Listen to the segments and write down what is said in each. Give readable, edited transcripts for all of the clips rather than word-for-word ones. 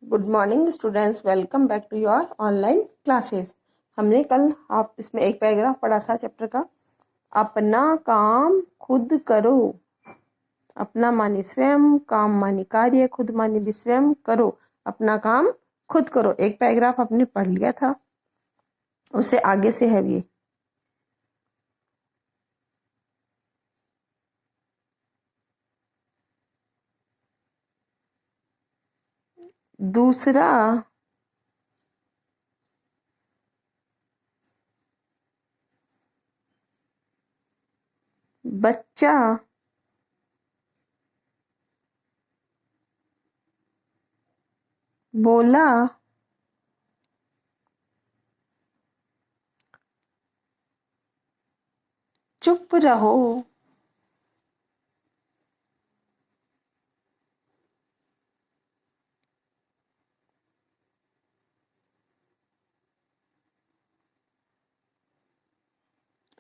Good morning students, welcome back to your online classes. हमने कल आप इसमें एक पैराग्राफ पढ़ा था चैप्टर का। अपना काम खुद करो। अपना माने स्वयं, काम माने कार्य, खुद माने भी स्वयं करो। अपना काम खुद करो। एक पैराग्राफ आपने पढ़ लिया था, उससे आगे से है ये। दूसरा, बच्चा बोला, चुप रहो।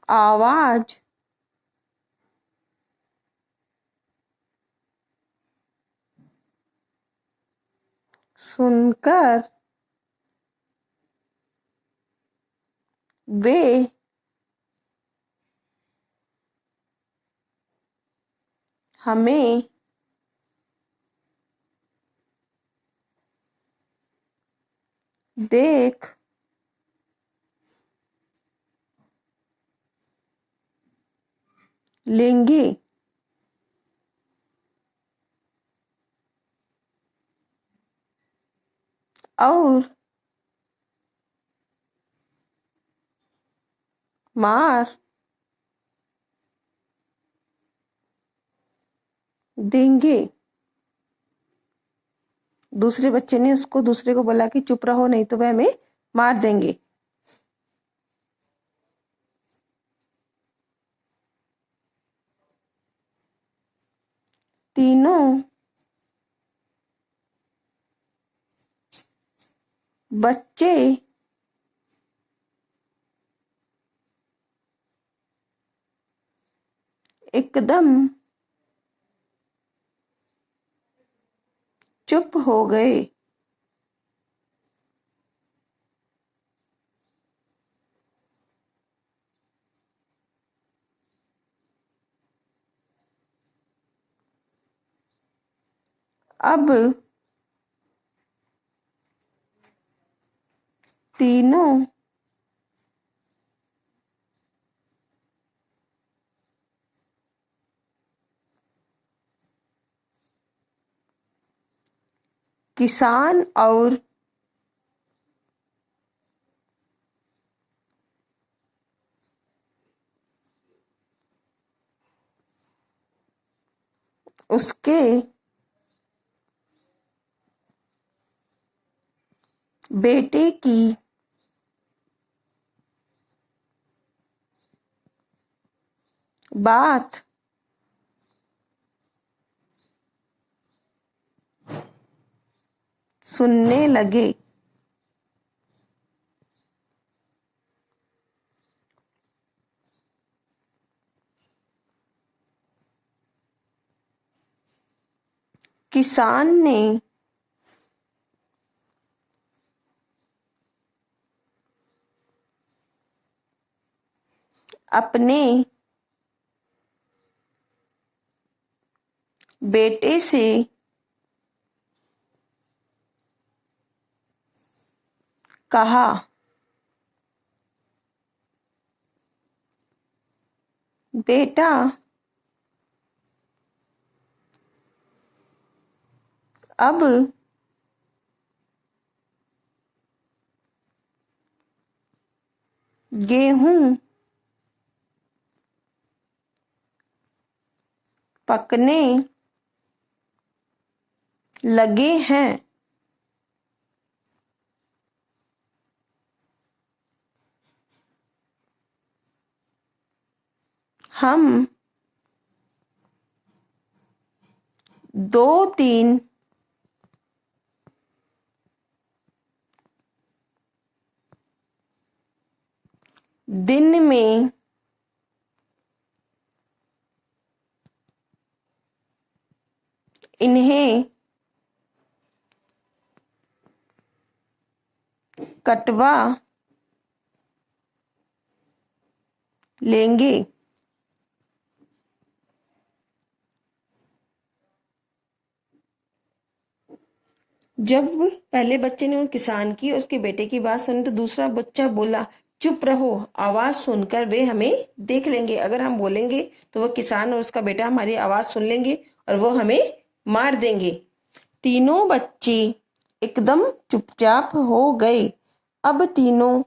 आवाज सुनकर वे हमें देख लेंगे। और मार देंगे। दूसरे बच्चे ने उसको दूसरे को बोला कि चुप रहो, नहीं तो वह हमें मार देंगे। तीनों बच्चे एकदम चुप हो गए। अब तीनों किसान और उसके बेटे की बात सुनने लगे। किसान ने अपने बेटे से कहा, बेटा अब गेहूं पकने लगे हैं। हम 2-3 दिन में इन्हें कटवा लेंगे। जब पहले बच्चे ने उस किसान की उसके बेटे की बात सुनी तो दूसरा बच्चा बोला, चुप रहो, आवाज सुनकर वे हमें देख लेंगे। अगर हम बोलेंगे तो वह किसान और उसका बेटा हमारी आवाज सुन लेंगे और वो हमें मार देंगे। तीनों बच्चे एकदम चुपचाप हो गए। अब तीनों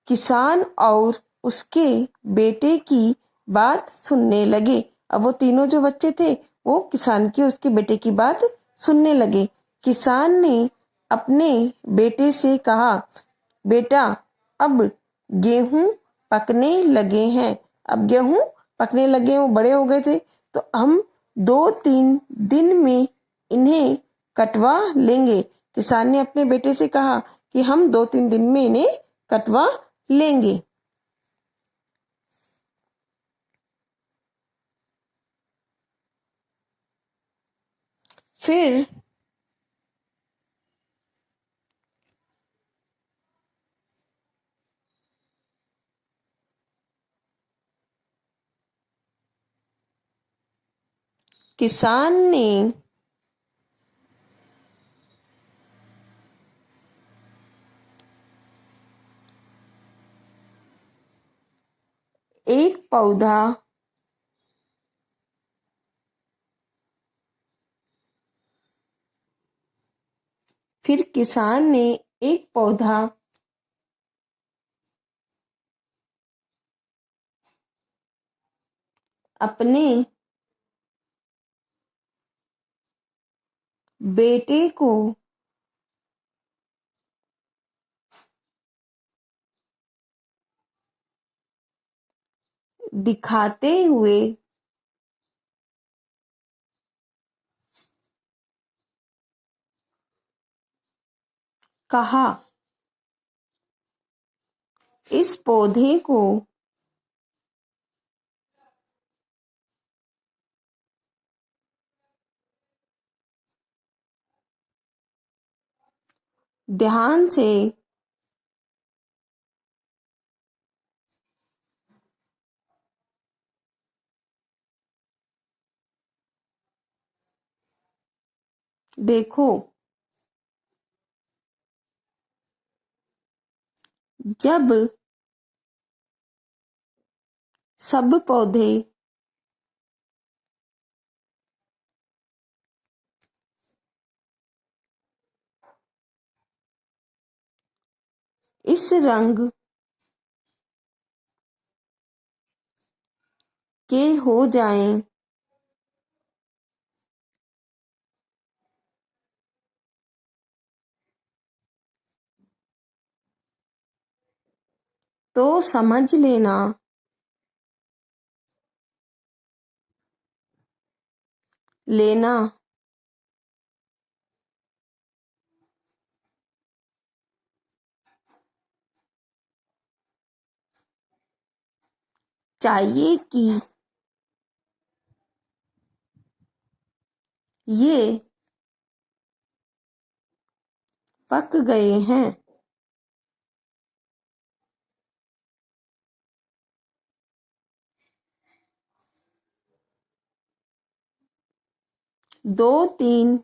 किसान और उसके बेटे की बात सुनने लगे। अब वो तीनों जो बच्चे थे वो किसान की उसके बेटे की बात सुनने लगे। किसान ने अपने बेटे से कहा, बेटा, अब गेहूं पकने लगे हैं। अब गेहूं पकने लगे, वो बड़े हो गए थे, तो हम 2-3 दिन में इन्हें कटवा लेंगे। किसान ने अपने बेटे से कहा कि हम 2-3 दिन में इन्हें कटवा लेंगे। फिर किसान ने एक पौधा फिर किसान ने एक पौधा अपने बेटे को दिखाते हुए कहा, इस पौधे को ध्यान से देखो। जब सब पौधे इस रंग के हो जाएं, तो समझ लेना चाहिए कि ये पक गए हैं। दो तीन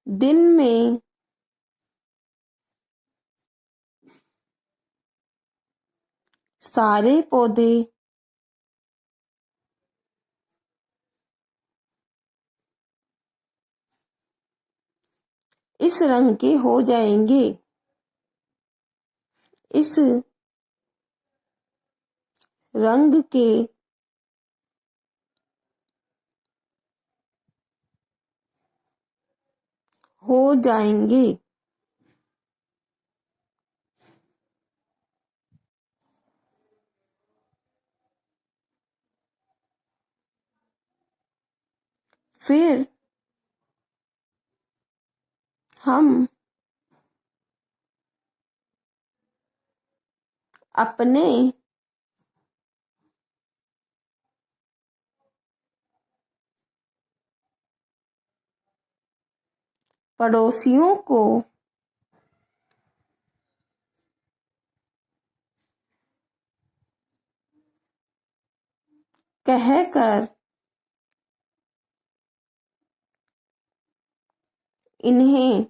दिन में सारे पौधे इस रंग के हो जाएंगे। इस रंग के हो जाएंगे। फिर हम अपने पड़ोसियों को कहकर इन्हें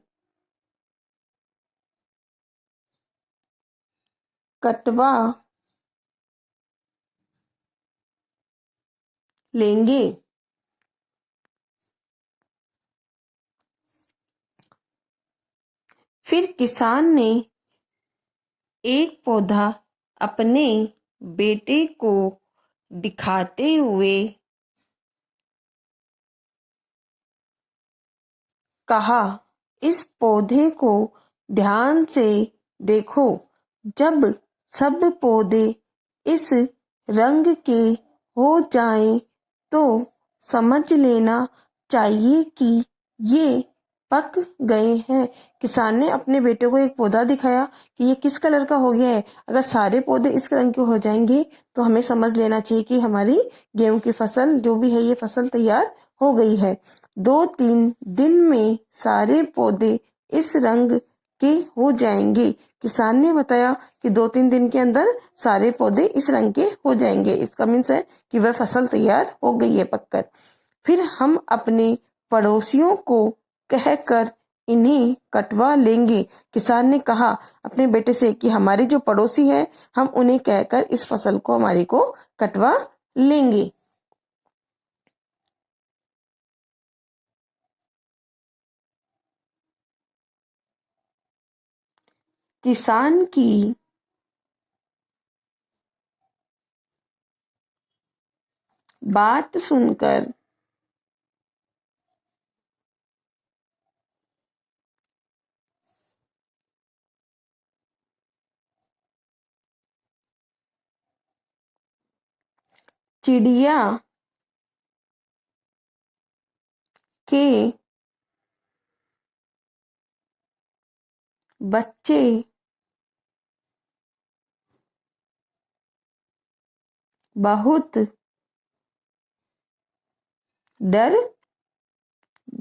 कटवा लेंगे। फिर किसान ने एक पौधा अपने बेटे को दिखाते हुए कहा, इस पौधे को ध्यान से देखो। जब सब पौधे इस रंग के हो जाएं तो समझ लेना चाहिए कि ये पक गए हैं। किसान ने अपने बेटे को एक पौधा दिखाया कि ये किस कलर का हो गया है। अगर सारे पौधे इस रंग के हो जाएंगे तो हमें समझ लेना चाहिए कि हमारी गेहूं की फसल जो भी है ये फसल तैयार हो गई है। 2-3 दिन में सारे पौधे इस रंग के हो जाएंगे। किसान ने बताया कि 2-3 दिन के अंदर सारे पौधे इस रंग के हो जाएंगे। इसका मीन्स है कि वह फसल तैयार हो गई है पककर। फिर हम अपने पड़ोसियों को कहकर इन्हें कटवा लेंगे। किसान ने कहा अपने बेटे से कि हमारे जो पड़ोसी है हम उन्हें कहकर इस फसल को हमारी को कटवा लेंगे। किसान की बात सुनकर चिड़िया के बच्चे बहुत डर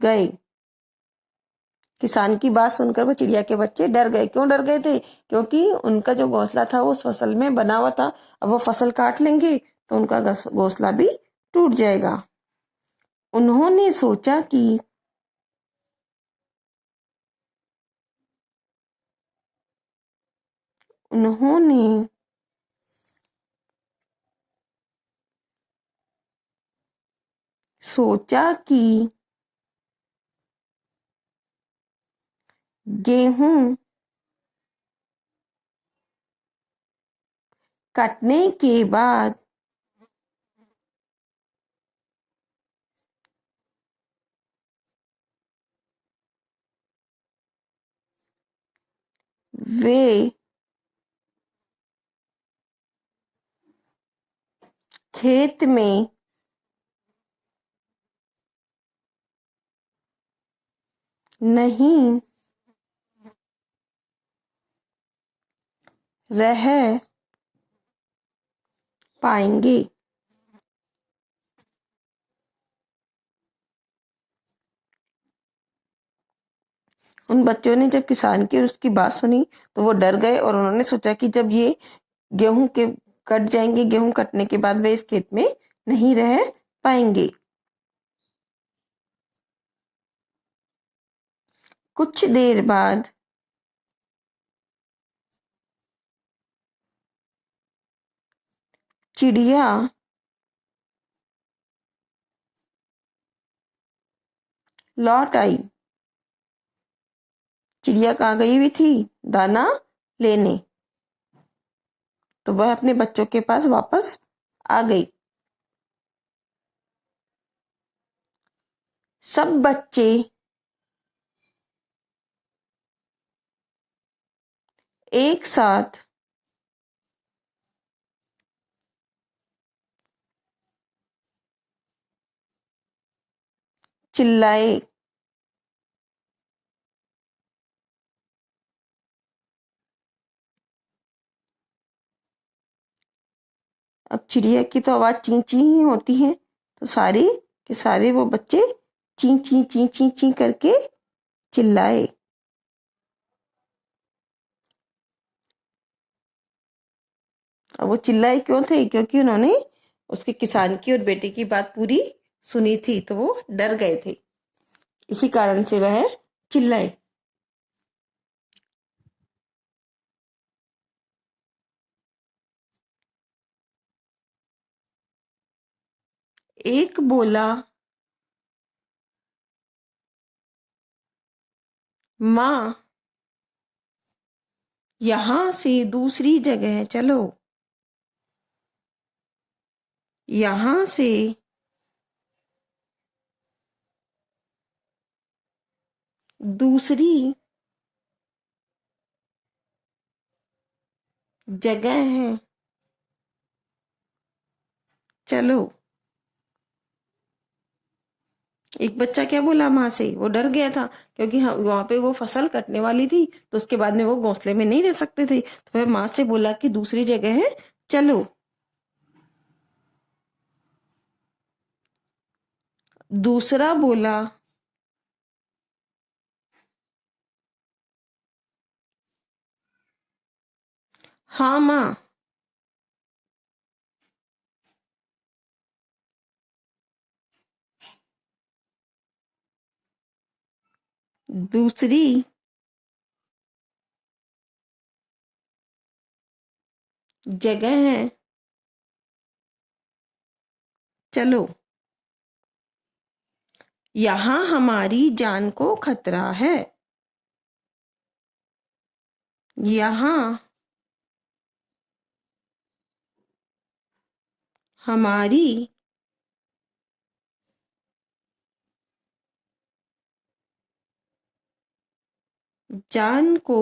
गए। किसान की बात सुनकर वो चिड़िया के बच्चे डर गए। क्यों डर गए थे? क्योंकि उनका जो घोंसला था वो उस फसल में बना हुआ था। अब वो फसल काट लेंगे तो उनका घोंसला भी टूट जाएगा। उन्होंने सोचा कि उन्होंने सोचा कि गेहूं कटने के बाद वे खेत में नहीं रह पाएंगे। उन बच्चों ने जब किसान की और उसकी बात सुनी तो वो डर गए और उन्होंने सोचा कि जब ये गेहूं के कट जाएंगे, गेहूं कटने के बाद वे इस खेत में नहीं रह पाएंगे। कुछ देर बाद चिड़िया लौट आई। चिड़िया कहाँ गई हुई थी? दाना लेने। तो वह अपने बच्चों के पास वापस आ गई। सब बच्चे एक साथ चिल्लाए। अब चिड़िया की तो आवाज ची ची ही होती है, तो सारे के सारे वो बच्चे ची ची ची ची ची करके चिल्लाए। अब वो चिल्लाए क्यों थे? क्योंकि उन्होंने उसके किसान की और बेटे की बात पूरी सुनी थी, तो वो डर गए थे, इसी कारण से वह चिल्लाए। एक बोला, माँ यहां से दूसरी जगह चलो। यहां से दूसरी जगह है चलो। एक बच्चा क्या बोला माँ से? वो डर गया था, क्योंकि हाँ वहां पे वो फसल कटने वाली थी, तो उसके बाद में वो घोंसले में नहीं रह सकते थे, तो वह माँ से बोला कि दूसरी जगह है चलो। दूसरा बोला, हाँ माँ। दूसरी जगह है चलो। यहाँ हमारी जान को खतरा है। यहाँ हमारी जान को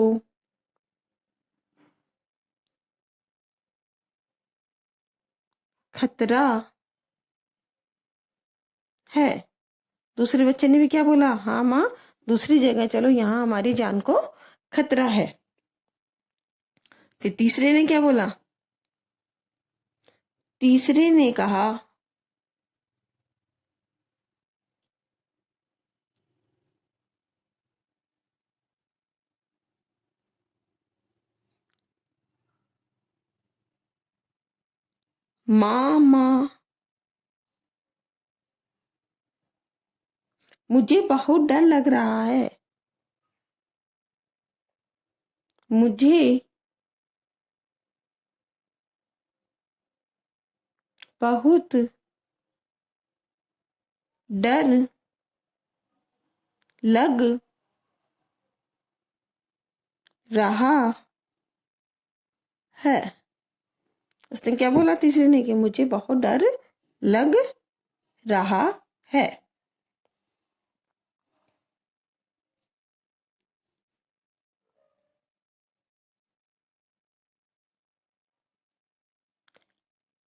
खतरा है। दूसरे बच्चे ने भी क्या बोला? हाँ माँ, दूसरी जगह चलो, यहाँ हमारी जान को खतरा है। फिर तीसरे ने क्या बोला? तीसरे ने कहा, माँ माँ मुझे बहुत डर लग रहा है। मुझे बहुत डर लग रहा है। उसने क्या बोला तीसरे ने? कि मुझे बहुत डर लग रहा है।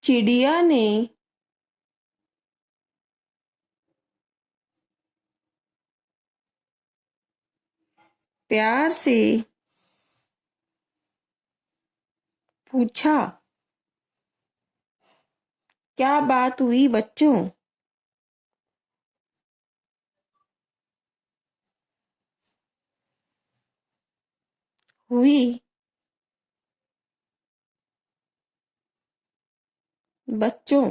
चिड़िया ने प्यार से पूछा, क्या बात हुई बच्चों? हुई बच्चों,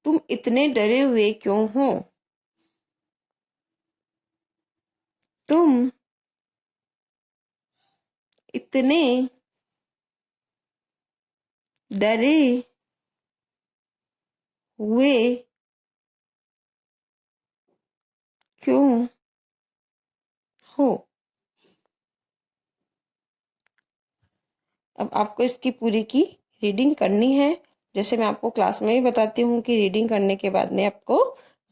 तुम इतने डरे हुए क्यों हो? तुम इतने डरे हुए क्यों हो? अब आपको इसकी पूरी की रीडिंग करनी है। जैसे मैं आपको क्लास में भी बताती हूँ कि रीडिंग करने के बाद में आपको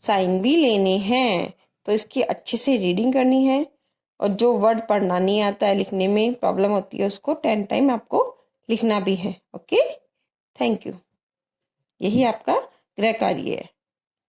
साइन भी लेने हैं, तो इसकी अच्छे से रीडिंग करनी है। और जो वर्ड पढ़ना नहीं आता है, लिखने में प्रॉब्लम होती है, उसको 10 टाइम आपको लिखना भी है। Okay, thank you. यही आपका गृह कार्य है।